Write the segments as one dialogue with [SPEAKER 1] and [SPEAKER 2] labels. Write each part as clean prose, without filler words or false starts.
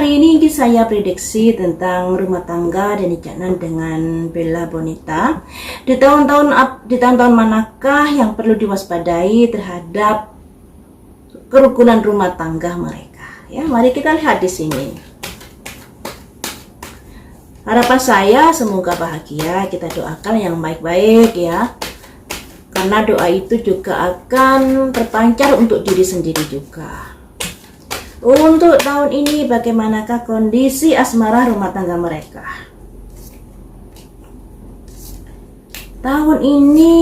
[SPEAKER 1] hari ini saya prediksi tentang rumah tangga dan Caknan dengan Bella Bonita. Di tahun-tahun manakah yang perlu diwaspadai terhadap kerukunan rumah tangga mereka? Ya, mari kita lihat di sini. Harapan saya semoga bahagia, kita doakan yang baik-baik ya. Karena doa itu juga akan terpancar untuk diri sendiri juga. Untuk tahun ini bagaimanakah kondisi asmara rumah tangga mereka? Tahun ini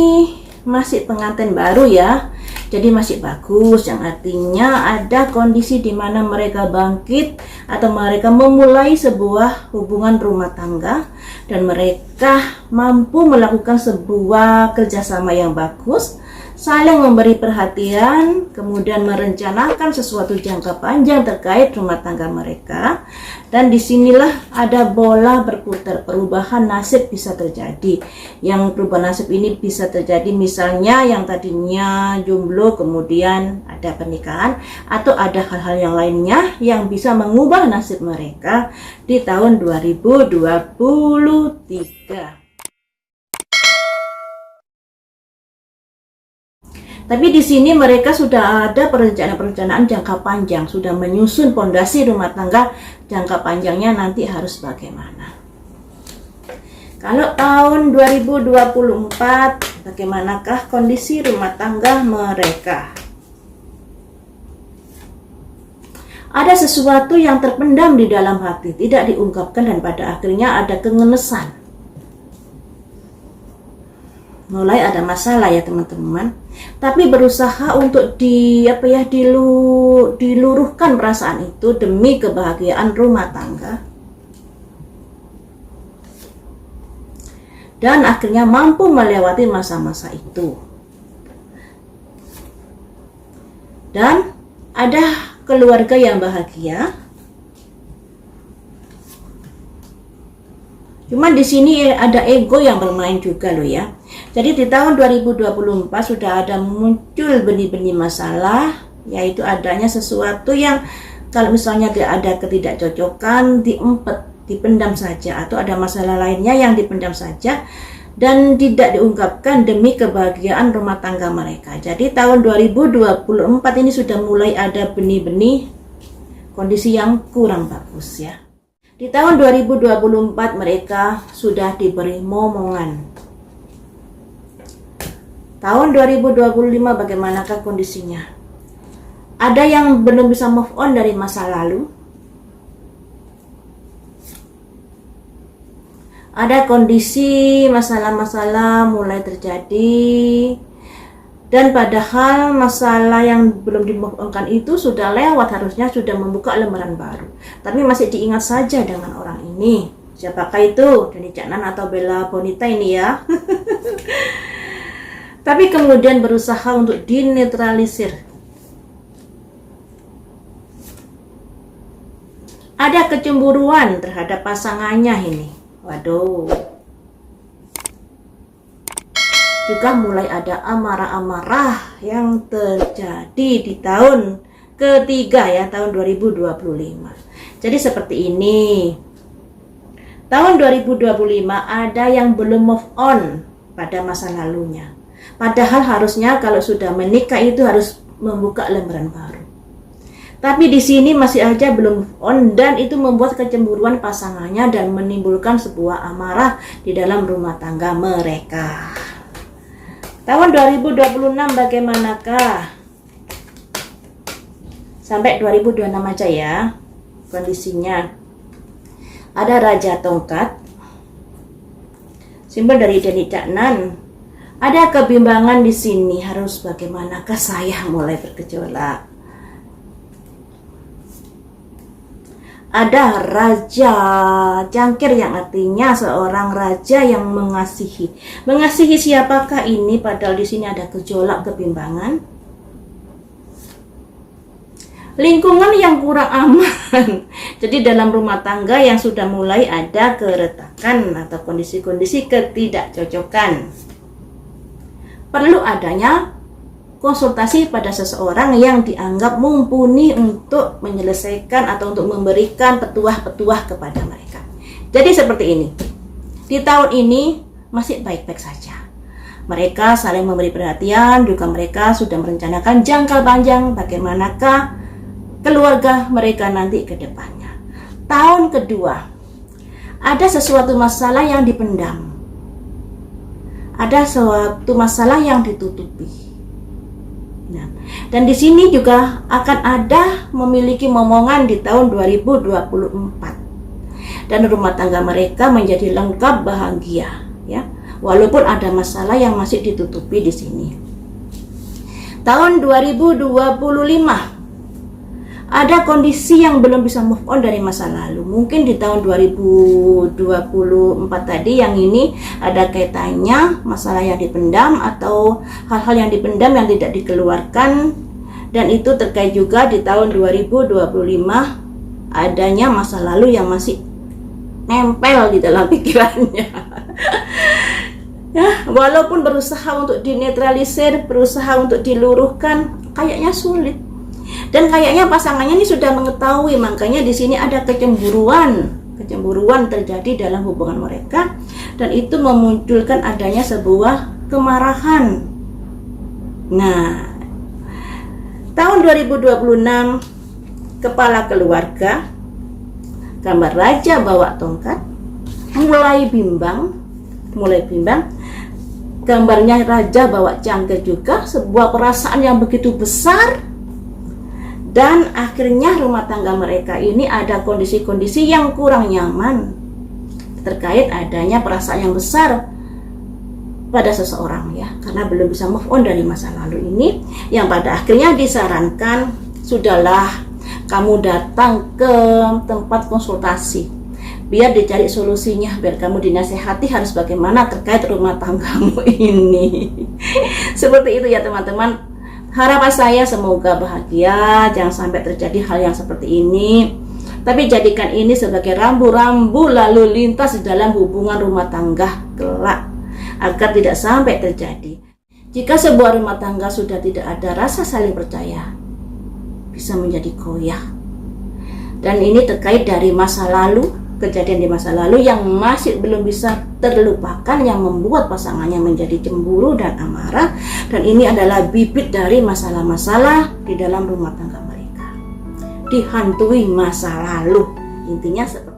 [SPEAKER 1] masih pengantin baru ya, jadi masih bagus, yang artinya ada kondisi di mana mereka bangkit atau mereka memulai sebuah hubungan rumah tangga dan mereka mampu melakukan sebuah kerjasama yang bagus, saling memberi perhatian, kemudian merencanakan sesuatu jangka panjang terkait rumah tangga mereka. Dan disinilah ada bola berputar, perubahan nasib bisa terjadi. Yang perubahan nasib ini bisa terjadi misalnya yang tadinya jomblo kemudian ada pernikahan, atau ada hal-hal yang lainnya yang bisa mengubah nasib mereka di tahun 2023. Tapi di sini mereka sudah ada perencanaan jangka panjang, sudah menyusun fondasi rumah tangga jangka panjangnya nanti harus bagaimana. Kalau tahun 2024, bagaimanakah kondisi rumah tangga mereka? Ada sesuatu yang terpendam di dalam hati, tidak diungkapkan dan pada akhirnya ada kengenesan. Mulai ada masalah ya teman-teman, tapi berusaha untuk diluruhkan perasaan itu demi kebahagiaan rumah tangga, dan akhirnya mampu melewati masa-masa itu. Dan ada keluarga yang bahagia. Cuman di sini ada ego yang bermain juga loh ya. Jadi di tahun 2024 sudah ada muncul benih-benih masalah, yaitu adanya sesuatu yang kalau misalnya ada ketidakcocokan, dipendam saja, atau ada masalah lainnya yang dipendam saja dan tidak diungkapkan demi kebahagiaan rumah tangga mereka. Jadi tahun 2024 ini sudah mulai ada benih-benih kondisi yang kurang bagus ya. Di tahun 2024 mereka sudah diberi momongan. Tahun 2025 bagaimanakah kondisinya? Ada yang belum bisa move on dari masa lalu. Ada kondisi masalah-masalah mulai terjadi. Dan padahal masalah yang belum di-move on-kan itu sudah lewat, harusnya sudah membuka lembaran baru. Tapi masih diingat saja dengan orang ini. Siapakah itu? Deni Caknan atau Bella Bonita ini ya? Tapi kemudian berusaha untuk dinetralisir. Ada kecemburuan terhadap pasangannya ini. Waduh. Juga mulai ada amarah-amarah yang terjadi di tahun ketiga ya, tahun 2025. Jadi seperti ini. Tahun 2025 ada yang belum move on pada masa lalunya. Padahal harusnya kalau sudah menikah itu harus membuka lembaran baru. Tapi di sini masih aja belum move on, dan itu membuat kecemburuan pasangannya dan menimbulkan sebuah amarah di dalam rumah tangga mereka. Tahun 2026 bagaimanakah? Sampai 2026 aja ya kondisinya. Ada Raja Tongkat, simbol dari Deni Caknan. Ada kebimbangan di sini, harus bagaimanakah saya mulai bergejolak. Ada Raja Cangkir yang artinya seorang raja yang mengasihi. Mengasihi siapakah ini? Padahal di sini ada gejolak, kebimbangan. Lingkungan yang kurang aman. Jadi dalam rumah tangga yang sudah mulai ada keretakan atau kondisi-kondisi ketidakcocokan. Perlu adanya konsultasi pada seseorang yang dianggap mumpuni untuk menyelesaikan atau untuk memberikan petuah-petuah kepada mereka. Jadi seperti ini. Di tahun ini masih baik-baik saja. Mereka saling memberi perhatian, juga mereka sudah merencanakan jangka panjang bagaimanakah keluarga mereka nanti ke depannya. Tahun kedua, ada sesuatu masalah yang dipendam. Ada suatu masalah yang ditutupi. Nah, dan di sini juga akan ada memiliki momongan di tahun 2024. Dan rumah tangga mereka menjadi lengkap bahagia, ya. Walaupun ada masalah yang masih ditutupi di sini. Tahun 2025 ada kondisi yang belum bisa move on dari masa lalu. Mungkin di tahun 2024 tadi yang ini ada kaitannya masalah yang dipendam atau hal-hal yang dipendam yang tidak dikeluarkan, dan itu terkait juga di tahun 2025 adanya masa lalu yang masih nempel di dalam pikirannya. Ya, walaupun berusaha untuk dinetralisir, berusaha untuk diluruhkan, kayaknya sulit. Dan kayaknya pasangannya ini sudah mengetahui, makanya di sini ada kecemburuan terjadi dalam hubungan mereka, dan itu memunculkan adanya sebuah kemarahan. Nah, tahun 2026 kepala keluarga, gambar raja bawa tongkat, mulai bimbang. Gambarnya raja bawa cangkir juga, sebuah perasaan yang begitu besar. Dan akhirnya rumah tangga mereka ini ada kondisi-kondisi yang kurang nyaman terkait adanya perasaan yang besar pada seseorang, ya, karena belum bisa move on dari masa lalu ini, yang pada akhirnya disarankan, sudahlah kamu datang ke tempat konsultasi biar dicari solusinya, biar kamu dinasehati harus bagaimana terkait rumah tanggamu ini. Seperti itu ya teman-teman. Harapan saya semoga bahagia, jangan sampai terjadi hal yang seperti ini. Tapi jadikan ini sebagai rambu-rambu lalu lintas di dalam hubungan rumah tangga kelak, agar tidak sampai terjadi. Jika sebuah rumah tangga sudah tidak ada rasa saling percaya, bisa menjadi goyah. Dan ini terkait dari masa lalu, kejadian di masa lalu yang masih belum bisa terlupakan, yang membuat pasangannya menjadi cemburu dan amarah, dan ini adalah bibit dari masalah-masalah di dalam rumah tangga mereka, dihantui masa lalu. Intinya seperti